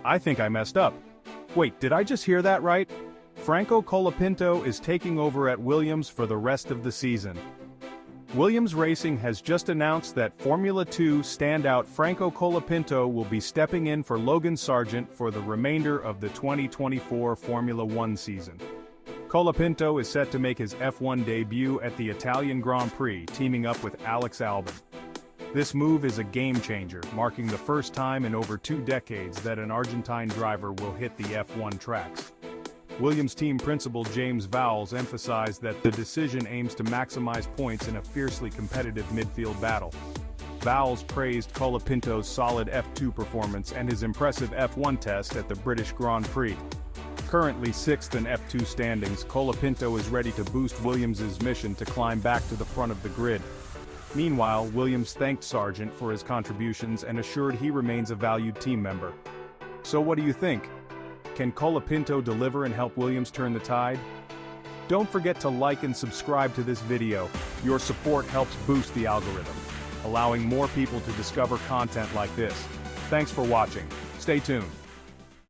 I think I messed up. Wait, did I just hear that right? Franco Colapinto is taking over at Williams for the rest of the season. Williams Racing has just announced that Formula 2 standout Franco Colapinto will be stepping in for Logan Sargeant for the remainder of the 2024 Formula 1 season. Colapinto is set to make his F1 debut at the Italian Grand Prix, teaming up with Alex Albon. This move is a game-changer, marking the first time in over 2 decades that an Argentine driver will hit the F1 tracks. Williams team principal James Vowles emphasized that the decision aims to maximize points in a fiercely competitive midfield battle. Vowles praised Colapinto's solid F2 performance and his impressive F1 test at the British Grand Prix. Currently 6th in F2 standings, Colapinto is ready to boost Williams' mission to climb back to the front of the grid. Meanwhile, Williams thanked Sargeant for his contributions and assured he remains a valued team member. So what do you think? Can Colapinto deliver and help Williams turn the tide? Don't forget to like and subscribe to this video. Your support helps boost the algorithm, allowing more people to discover content like this. Thanks for watching. Stay tuned.